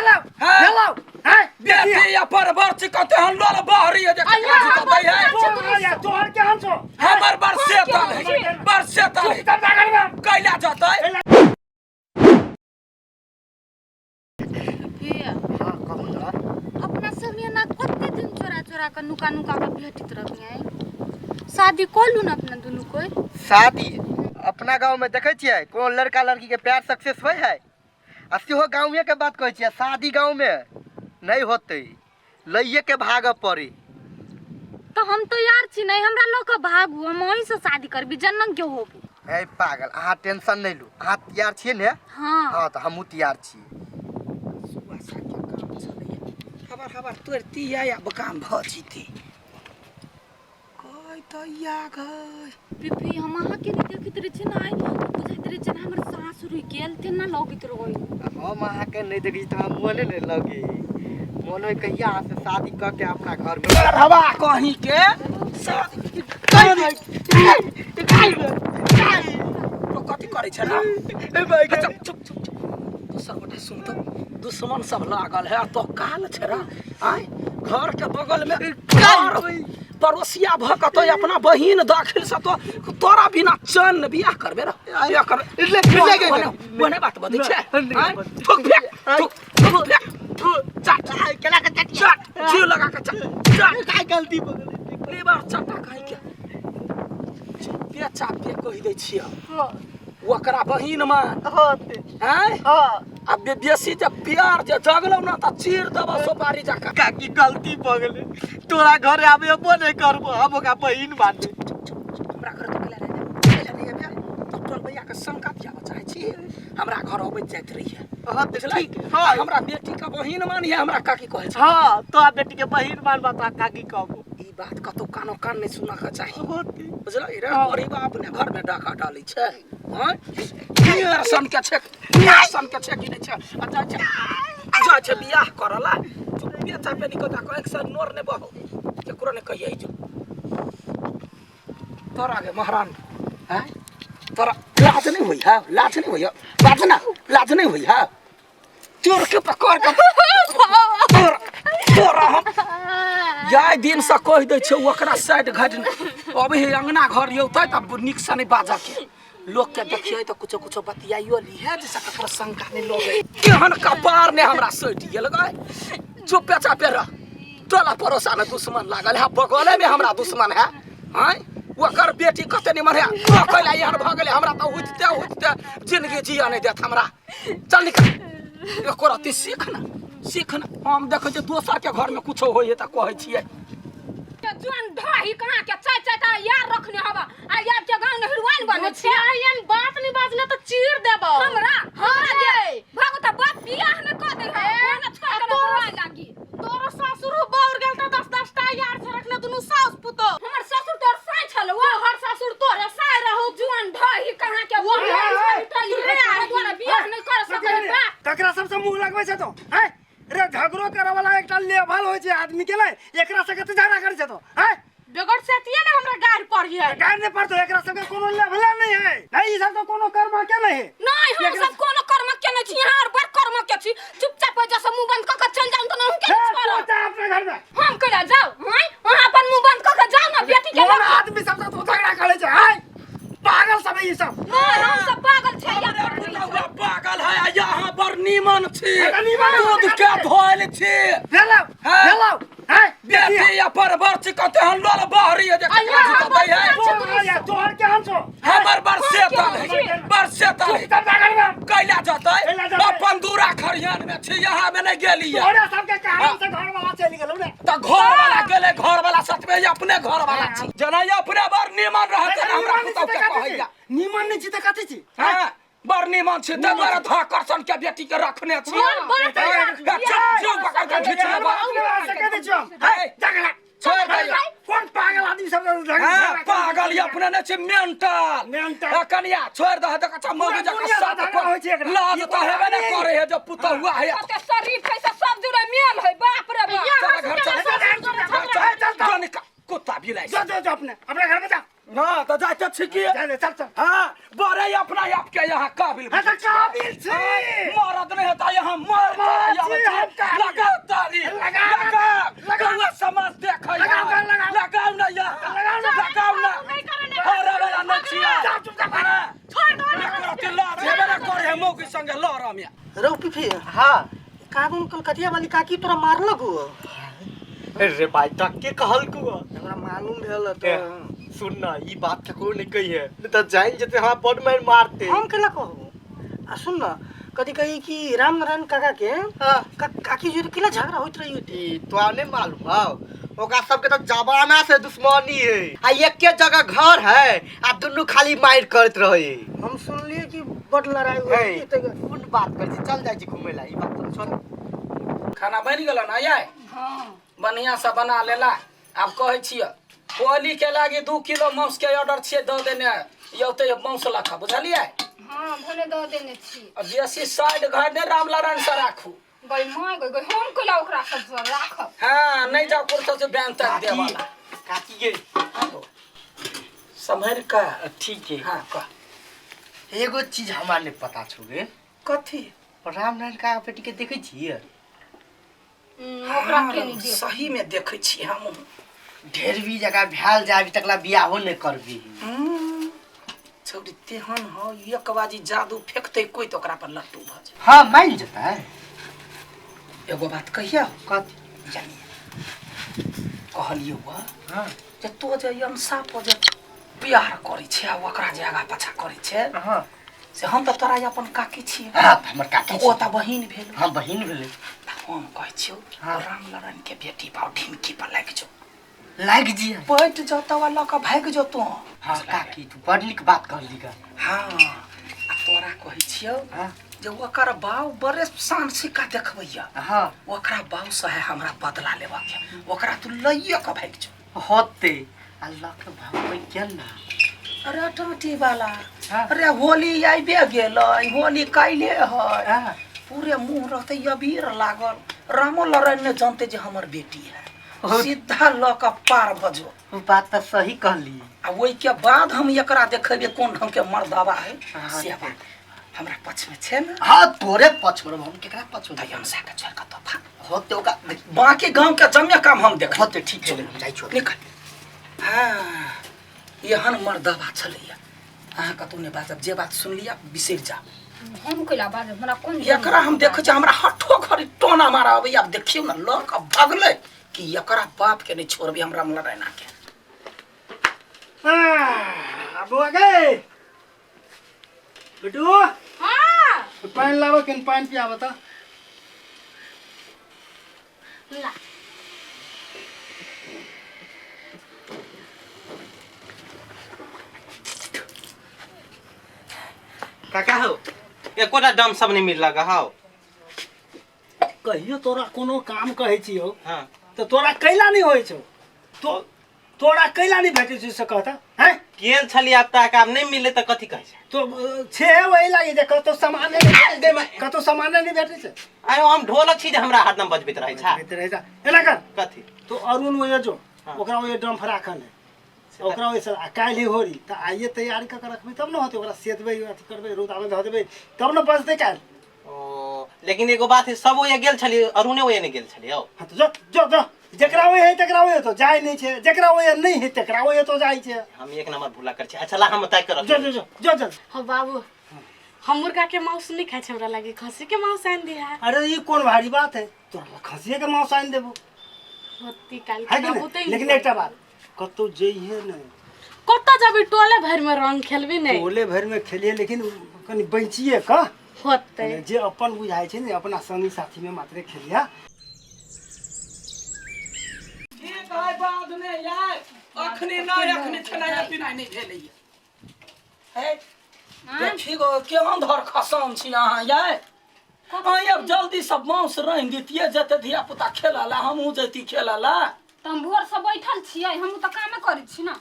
Hello hello है बेटी या पर बर्च कते हम लोल बाहरी है जे काजी दई है या तोहर के हम छो हमर बरसेतल है बरसेतल है कैला जतै हां कहू ना अपना सब ना कते दिन चोरा चोरा के नुका नुका के भेटित रहबियै शादी कोलू न अपना दुनु कोई शादी अपना गांव में देखे छियै कोन लड़का लड़की के प्यार सक्सेस होय है आ सेहो गांवे के बात कहै छियै शादी गांव में नहीं होते लइये के भाग पड़ी तो हम तो यार छी नहीं हमरा लोग के भागू हम वही से शादी करबी जनन के होबू ए पागल आहा टेंशन नहीं लू आहा तैयार छियै ने हां हां तो हमहू तैयार छी खबर तोर तिया या बकाम भ जीती कोई तो या गई पिपी हम आहा के देखित रह छी ना बुझाइत रह छी हमर सासुर गेल थे ना लगित रही हम आहा के नहीं देखी त हम मोने नहीं लगी मोनो कहिया से शादी क के अपना घर में हवा कहीं के शादी तो कथि करे छ ना ए भाई चुप चुप दूसर गोटे सुन तो दुश्मन सब लागल है तो काल छरा आय घर के बगल में घर पड़ोसिया भकतो अपना बहिन दाखिल से तो तोरा बिना चैन बियाह करबे रे या कर बने बात बदै छै आय ठोक फेक चाट केला के चटिया जीव लगा के चाट काय गलती बगल ले बार चाटा कहि के बेचा पे कहि दै छियै ओकरा बहिन में होते हैं हां अब बेसी जब प्यार जे जगलो ना त चीर देबो सुपारी जाका काकी गलती भ गेले तोरा घर आबे बोले करबो हम ओका बहिन बाटे हमरा घर तक ले ले तो तोर भैया के शंका दिया चाहे छी हमरा घर अबैत जाइत रही है हां ठीक हां हमरा बेटी का बहिन मानिए हमरा काकी कहै छै हां तो बेटी के बहिन मानबा त काकी कहबो ई बात कतो कानो कान नहीं सुना के चाहिए होते बुझल रे गरीब अपने घर में डाका डाली छै हां नियासन के छे कि नहीं छै अच्छा जा छै बियाह करला बेटा पे निको ता एक सर नोर ने बहो केकरो ने कहियै जो तोरा के महारान हैं तोरा लाज नहीं होई है लाज नहीं होई लाज नहीं होई है चोर के पकड़ के तोरा हम जाय दिन से कह दै छै ओकरा साइड घट अबे अंगना घर यौतै त निक से नहीं बाजा के लोग के देखिए तो कुछ कुछ बतियाइयो ली है जैसा ककरो शंका नहीं लोगे केहन कपार ने हमरा सट गेल गए चुपे चापे रह टोला पड़ोसा में दुश्मन लागल है बगले में हमरा दुश्मन है हैं ओकर बेटी कते निमन है कहला यार भ गेले हमरा त होते जिंदगी जिया नहीं देत हमरा चल निकल एको राती सीखना हम देखे जे दोसर के घर में कुछ होय त कहै छियै जोन ढाही कहां के चाचा ता यार रखने हवा आ यार के गांव नहरवान बने छै आयन बात नहीं बाजले तो चीर देबो हमरा गे भागो त बात बियाह न क दे है न छोड़ के तोरा लागी तोरा ससुर बाउर गेल त 10 टा यार से रखले दुनु सास पुतो हमर ससुर तोर साई छल वो हर ससुर तोरे साई रहू जोन ढाही कहां के वो तोरा बियाह न कर सकै बा तकरा सबसे मुंह लगबै छै तो हैं रे झगड़ो करे वाला एकटा लेवल होय छै आदमी के ले एकरा से कते झगड़ा करे छै तो हैं बेगड़ सेतिए ना हमरा गाड़ पड़िए गाड़ ने पड़तो एकरा सब के कोनो लेवल नहीं है नहीं सब तो कोनो कर्म के नहीं है नहीं हम सब कोनो कर्म के नहीं छी यहां और बड़ कर्म के छी चुपचाप जैसे मुंह बंद क के चल जाऊं तो हम के छोड़ो अपने घर में हम कला जाओ हैं वहां अपन मुंह बंद क के जाओ ना बेटी के कौन आदमी सब तो झगड़ा करे छै हैं पागल सब ये सब नहीं हम सब पागल छै या पागल है यहाँ पर नीमन छी दूध के धोइल छी हेलो हैं बेटी या पर बर्च कते हम लोल बाहरी है जे काजी दई है या तोहर के हम छो हमर बरसेतल है कैला जतै अपन दूरा खरियान में छी यहाँ में नहीं गेली है तोरा सब के कारण से घर वाला चली गेलौ ने त घर वाला गेले घर वाला सच में अपने घर वाला छी जना अपने बार नीमन रहते ना हमरा पुतौ के कहैया नीमन नहीं छी त कथि छी हां बर नीमन छी ते द्वारा धाकर्षण के बेटी के रखने छी जो पकड़ के खींचले बा सके दे छो झगड़ा छोड़ भैया कौन पागल आदमी सब झगड़ा पागल अपने ने छी मेंटल कनिया छोड़ दह त कच्चा मौगी जका सब लाज त हेबे न करे है जो पुतौ हुआ है ते शरीफ है से सब जुरे मेल है बाप रे बाप चल कुत्ता बिलाई जो अपने घर में जा ना तो जाते छिकी चल हां बड़े अपना आप के यहाँ काबिल काबिल छी मरद नहीं होता यहाँ मर कथी हाँ कागुन कलकतिया वाली काकी तोरा मारलक हो रे भाई तक के कहल को हमरा मालूम भेल ए, सुन ना ई बात केकरो नहीं कही है नहीं तो जाइन जते हाँ बड़ मार मारते हम केला कहू आ सुन न कथी कही कि राम नारायण काका के काकी जो केला झगड़ा होइत रही होती ई तो आने मालूम हां ओका सबके तो जमाना से दुश्मनी है आ एक के जगह घर है आ दुनु खाली मार करत रहे हम सुनलिए कि बड़ लड़ाई है हुई त कौन बात कर चल जाई छी घूमे ला ई बात तो छोड़ खाना बन गेल ना आय हां बढ़िया से बना लेला आब कहै छियै होली के लागी 2 किलो मांस के ऑर्डर छियै द देने यौते मांस लखा बुझलियै हां भले द देने छी अब बेसी साइड घर ने रामनारायण से राखू गई माय गई हम कला ओकरा सब राखब हाँ नहीं जाओ कुर्ता से बैन तक दे वाला काकी गे समझ का ठीक है हाँ का एगो चीज हमरा ने पता छुगे कथी रामनारायण का बेटी के देखे छियै ओकरा के नहीं दे सही में देखे छी हम ढेर भी जगह भैल जाबी तकला बियाहो नहीं करबी छोड़ी तेहन हो एक बाजी जादू फेंकते कोई तो ओकरा पर लट्टू भ जाए हाँ मान जता है एगो बात कहिया कथी जानिए कहलियो बा हाँ जे तो जे अंसा पर जे प्यार करै छै आ ओकरा जे आगा पाछा करै छै हाँ से हम तो तोरा अपन काकी छी हाँ हमर काकी ओ त बहिन भेल हाँ बहिन भेलै हम कहै छियो हाँ। रामनारायण के बेटी भाव ढिमकी पर लाग जो लाग जी बैठ जतो वाला का भाग जतो हाँ काकी तू बड़ नीक बात कहली का हाँ आ तोरा कहै छियो हाँ जे ओकर बाव बड़े शान सिक्का देखबैया हाँ ओकरा बाव से है हमरा बदला लेबा के ओकरा तू लइया के भाग जो होते अल्लाह के भाव क्या ना अरे टोटी वाला हाँ। अरे होली आइबे गेलै होली काइले है हाँ पूरे मुंह रहते अबीर लागल रामो नारायण ने जानते जे हमर बेटी है सीधा ल के पार भजो वो बात तो सही कहली आ ओइ के बाद हम एकरा देखबे कोन ढंग के मर्दावा है हाँ, से बात हमरा पक्ष में छै ना हाँ तोरे पछ में हम केकरा पछ में तयन से के छोड़ के तोफा होते ओका बाकी गांव के जम्मे काम हम देख होते ठीक चले हम जाई छोड़ निकल हाँ एहन मर्दावा छलैया अहाँ कतौ ने बाजब जे बात सुन लिया बिसरि जा हम कला बाज हमरा कोन एकरा हम देखे छी हमरा हठो खरी टोना मारा अबै अब देखियो ना लोक अब भगले कि एकरा बाप के नहीं छोड़बे हमरा नारायण के अब आ गए बेटू हां पानी लाओ किन पानी पियाव त ला काका हो एकोटा दम सब नहीं मिल लगा हो कहियो तोरा कोनो काम कहै छियो हाँ तो तोरा कैला नहीं होइ छौ तो तोरा कैला नहीं भेटै छै से कहता हैं केन छली अब तक अब नहीं मिले तो कथी कहे छै तो छे वही लागी जे कतो सामान नहीं दे मैं कतो सामान नहीं भेटै छै आयो हम ढोलक छी जे हमरा हरदम बजबैत रहे छा भेटै रहे जा एना कर कथी तो अरुण वो जो हाँ। ओकरा वो ड्रम फराखन है ओकरा वैसे काल्हि होरी त आइए तैयारी क के रखबे तब न होते ओकरा सेतबे अथी करबे रौदा में ध देबे तब न बचते काल ओ लेकिन एगो बात है सब ओए गेल छली अरुणे ओए नहीं गेल छली हो हाँ तो जो जकरा वो है तकरा वो तो जाय नहीं छे जकरा वो नहीं है तकरा वो तो जाय छे हम एक नंबर भूला कर छी अच्छा ला हम तय कर जो हाँ बाबू हम मुर्गा के मांस नहीं खाए हमरा लगे खसी के मांस आन दिया अरे ये कौन भारी बात है तोरा खसिए के मांस आइन देबो होती काल है के कि ना नहीं? बुतई लेकिन एकटा बात कतो जइहे नहीं कत्ता जब टोले भर में रंग खेलबी नहीं टोले भर में खेलिए लेकिन कनी बंचिए का होते जे अपन बुझाय छै ने अपना संगी साथी में मात्रे खेलिया ठीक है बाद में यार अखनी अखनी खेनाइ पिनाइ नहीं भेलै है देखी गो केहन धर खसान छी अहाँ यार अब जल्दी सब मांस रहि दितिए जते धिया पुता खेला हमहूँ जैती खेला तुम भोर से बैठल छियै हम त कामे करै छी ना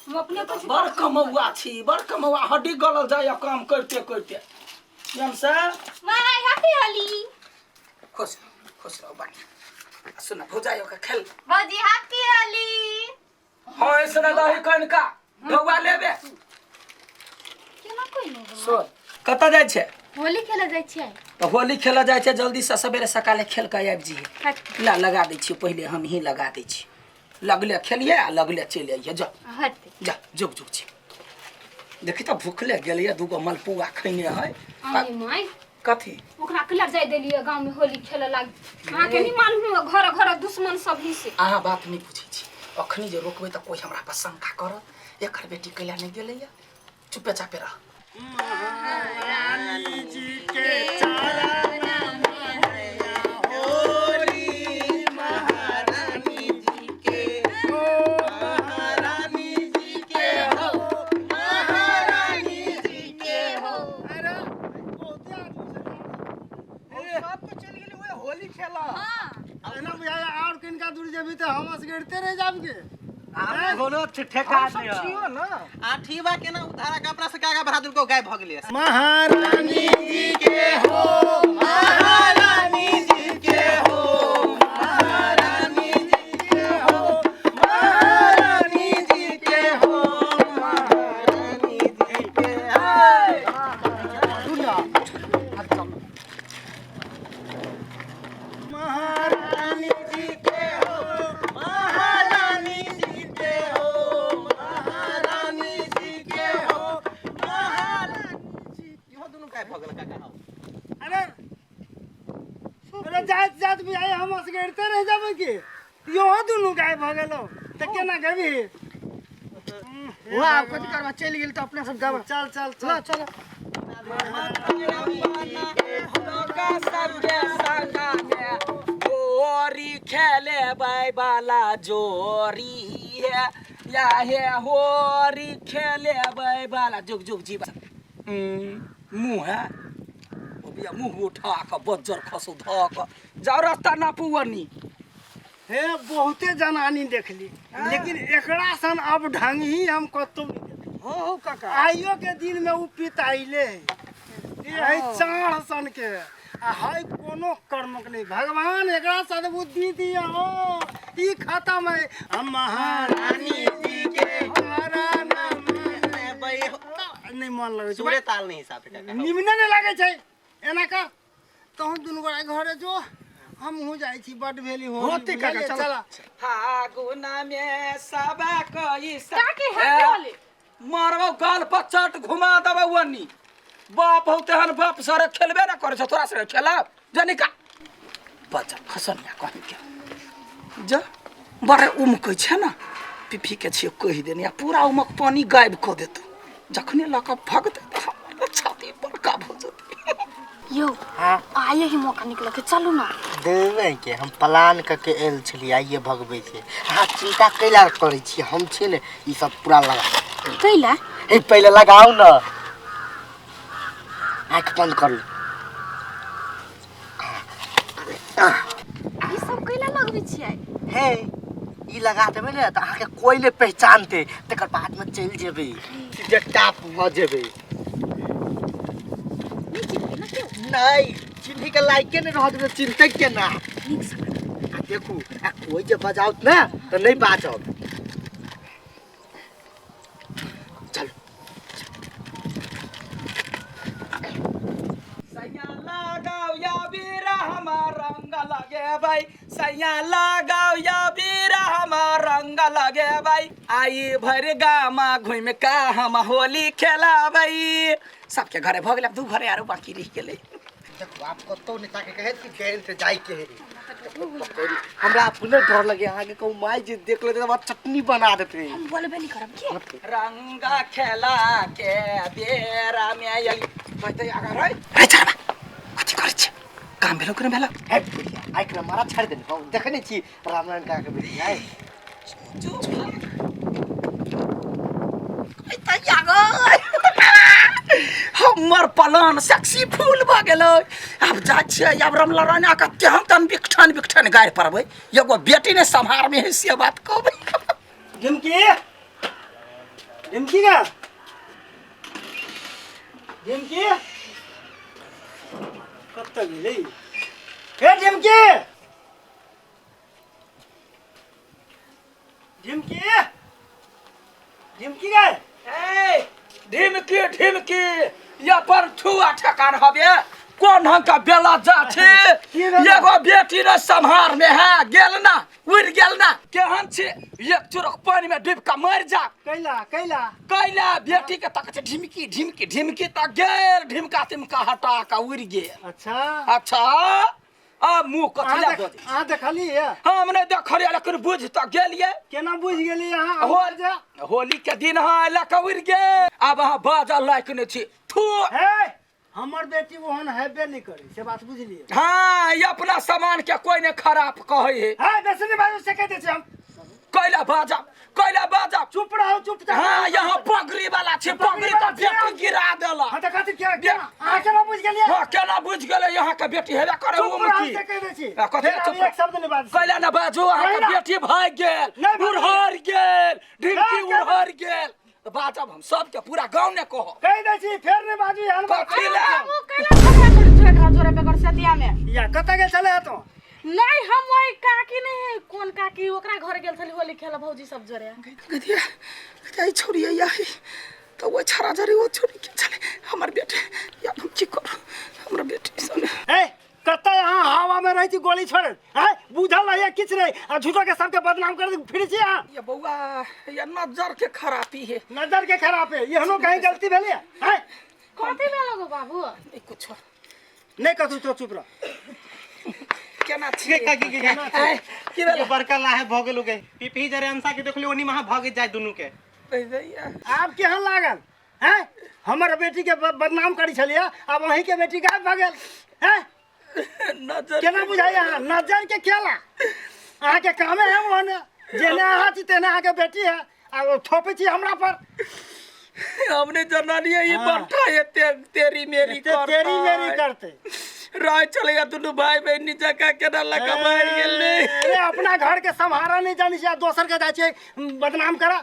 हम अपने कुछ बड़ कमौआ छी बड़ कमौआ हड्डी गलल जाय काम करते करते से वाह हैप्पी होली खुश रहो बाकी सुन भुजाइयो का खेल बाजी हैप्पी होली हाँ ऐसे दही कनिका बौआ लेबे केना कोई नहीं सुन कतऽ जाइ छै होली खेले जाय छियै तो होली खेला जाइ छै जल्दी से सवेरे सकाले खेल के आबि जी ला लगा दै छियै पहिले हम ही लगा दै छी लगले खेलिए आ लगले चलि आइए जा हट जा जुग जुग छी देखी तो भूखले गेलिए दूगो मलपुआ खैने है आई माय कथी ओकरा क्लब जाय देलिए गांव में होली खेले लाग अहाँ के नहीं मालूम घर घर दुश्मन सब ही से अहाँ बात नहीं पूछै छी अखनी जे रोकबै त कोई हमरा पर शंका करत एकर बेटी कैला नहीं गेलैया चुपे चापे रह महारानी जी के चरण मैया होली महारानी जी के हो महारानी जी के हो महारानी जी के हो अरे बहुते आदमी से सब तो चल गेली ओए होली खेला हां ना बुझाया और किनका दूर जेबी त हम असगड़ते रह जाबगे बोलो ठेका दियो ना आठी बा केना उधारा कपड़ा से कागा बहादुर को गायब भ गेलिए महारानी जी के हो महारानी जी के हो महारानी जी के हो महारानी जी के हो महारानी जी के महारानी जी के हो महारानी जी के हो महारानी जी के हो महारानी इहो दुनु गायब भ गेल काका अरे अरे जात जात भी आए हम असगड़ते रह जाबे के यो दुनु गाय भ गेलो त केना गबी वाह कथि करबा चल गेल त अपने सब गाब चल चल चल चल का सबके संगा में गोरी खेले बाला जोरी है या है होरी खेले बाला जुग जुग जी मुंह है ओ बिया मुंह उठा के बज्जर खसो ध के जाओ रास्ता ना पुवनी हे बहुते जनानी देखली लेकिन एकरा सन अब ढंग ही हम कतो नहीं देखली हो काका आइयो के दिन में उ पिताइले ये है चार सन के आ है कोनो कर्मक नहीं भगवान एकरा सद्बुद्धि दिया हो ई खत्म है हम महारानी जी के हमारा नाम नहीं मन लगे सूर्य ताल नहीं हिसाब काका निमने नहीं लागे छै एना कर तहन दुनु गोरा घरे जो हम हो जाई छी बड भेली हो होते काका चला फागुन में सब कोई काकी हटे वाले मारबो गाल पर चट घुमा देबो वनी बाप हो तेहन बाप सारे खेलबे ना करे छ तोरा से खेला जनी का बच्चा खसनिया कहि के जा बड़े उमकै छै ना पिफी के छियो कहि देनी पूरा उमक पानी गायब क देत जखने लका भगत छाती बड़का भ जत यो आइए ही मौका निकल के चलू ना देवे के हम प्लान करके एल छली आइए भगवे से हां चिंता कैला करै छी हम छी ने ई सब पूरा लगा कैला ए पहले लगाओ ना आँख बंद कर लो ई सब कैला लगबै छियै हे ई लगा देबे ने त आके कोई ने पहचानते तकर बाद में चल जेबे सीधे टाप भ जेबे नहीं चिन्ही के लायके ने रह देबे चिंतै के ना आ देखू आ कोई जे बजाउत ना त नहीं बाजब चल सैया लगाओ या बीरा हमार रंग लगे भाई सैया लगाओ या बीरा हमार रंग लगे भाई आई भर गामा घुम का हम होली खेलाबै सबके घरे भ गेल दू घरे आरो बाकी रह गेलै देखो आप कतो नेता के कहे कि गैर से जाई के है हमरा अपने डर लगे आगे को माई जे देख लेते तो चटनी बना देते हम बोलबे नहीं करब के रंगा खेला के बेरा में आई कहते अगर रे चलबा कथि करै छी काम भेलो करे भेलो है आई के मारा छाड़ दे हम देखने छी रामनारायण का के बेटी है हमर प्लान सक्सेसफुल भ गेलै अब जा छियै अब रामनारायण का तेहन तन बिकठन गाड़ पड़बै एगो बेटी ने संभार में है से बात कहबै ढिमकी ढिमकी का ढिमकी कब तक गेलै हे ढिमकी ढिमकी ढिमकी का ए ढिमकी या पर ठुआ ठकान हबे कोन हम का बेला जा छे एगो बेटी ने संभार में है गेल ना उड़ गेल ना केहन छे एक चोरक पानी में डूब के मर जा कैला कैला कैला बेटी के तक ढिमकी ढिमकी ढिमकी तक गेल ढिमका तिमका हटा के उड़ गेल अच्छा अच्छा अब मुंह कथला दो दे अहाँ देखली है हमने देखलिए लेकिन बुझ त गेलिए केना बुझ गेली अहाँ जा होली के दिन हाँ लक उड़ गेल अब अहाँ बाजा लायक नहीं छी थू हे हमर बेटी ओहन हेबे नहीं करे से बात बुझलिए हाँ ये अपना सामान के कोई ने खराब कहे है हां दसनी बाजू से कहते छी हम कैला बाजा चुप रहो चुपचाप हाँ यहाँ पगड़ी वाला छे पगड़ी तो बेटी गिरा देला हां त कथि क्या अहाँ केना बुझ गेलिए हाँ केना बुझ गेले यहाँ के बेटी हेबे करे चुप वो रहो मुखी से कहते छी कथि फिर चुप अब एक शब्द नहीं बात कैला ना बाजू यहाँ के बेटी भाग गेल नहीं बाजू। उड़हर गेल ढिमकी नहीं, उड़हर गेल तो बाजब हम सबके पूरा गांव ने कहो कह दे छी फिर नहीं बाजू हन कथि ला वो कैला झगड़ा कर झगड़ा जोरे पे कर सतिया में या कत गेल चले तो नहीं हम वही काकी नहीं है कौन काकी ओकरा घर गेल छली होली खेला भौजी सब जोरे गदिया गदिया छोड़ी या तो वो छरा जरी वो छोड़ी के चले हमर बेटे या हम की करू हमर बेटी सन ए कत यहाँ हवा में रही थी गोली छोड़ हैं बुझल है किछ नहीं आ झूठो के सबके बदनाम कर फिर छी यहाँ ये बउआ ये नजर के खराबी है नजर के खराब है यहनो कहीं गलती भेली है कथि भेल गो बाबू नहीं कुछ नहीं कथू तो चुप रह केना के छी का की की ये बड़का लाहे भगे लोगे पिपही जरे अंसा के देखली ओनी महा भागे जाय दुनु के आप केहन लागल हैं हमर बेटी के बदनाम करी छलिए अब वही के बेटी गायब भ गेल हैं नजर केना बुझाइए अहाँ नजर के खेला अहाँ के कामे है वो ने जेने अहाँ छी तेने अहाँ के बेटी है आ थोपे छी हमरा पर हमने जनानी है ये हाँ। बंटा ये तेरी मेरी करता तेरी मेरी करते राय चलेगा दोनों भाई बहन नीचे का केना लगा मार गेले अरे अपना घर के संभारा नहीं जानी से दोसर के जाय बदनाम करा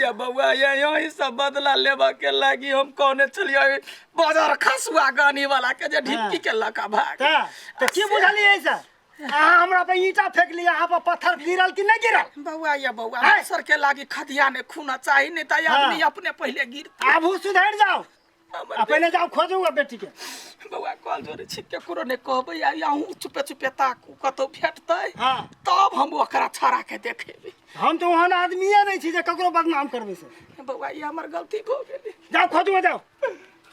ये बउआ ये यही सब बदला लेबा के लागी हम कौने चलिए बाजार खसुआ गानी वाला के जे ढिमकी के लका भाग तो की बुझलिए ऐसा अहाँ हमरा पे ईंटा फेंक लिया अहाँ पर पत्थर गिरल कि नहीं गिरल बउआ ये बउआ हैं? सर के लागी खदिया ने खूना चाहिए नहीं तो आदमी अपने पहले गिर आबू सुधर जाओ अपने जाओ खोजूंगा बेटी के बउआ कॉल जोरे छिक के करो ने कहबै या हूं चुपे चुपे ताकू कतो भेटतै हाँ तब हम ओकरा छाड़ा के देखेबै हम तो वहाँ आदमीये नहीं छी जे ककरो बदनाम करबे से बउआ ये हमर गलती भ गेलै जाओ खोजूंगा जाओ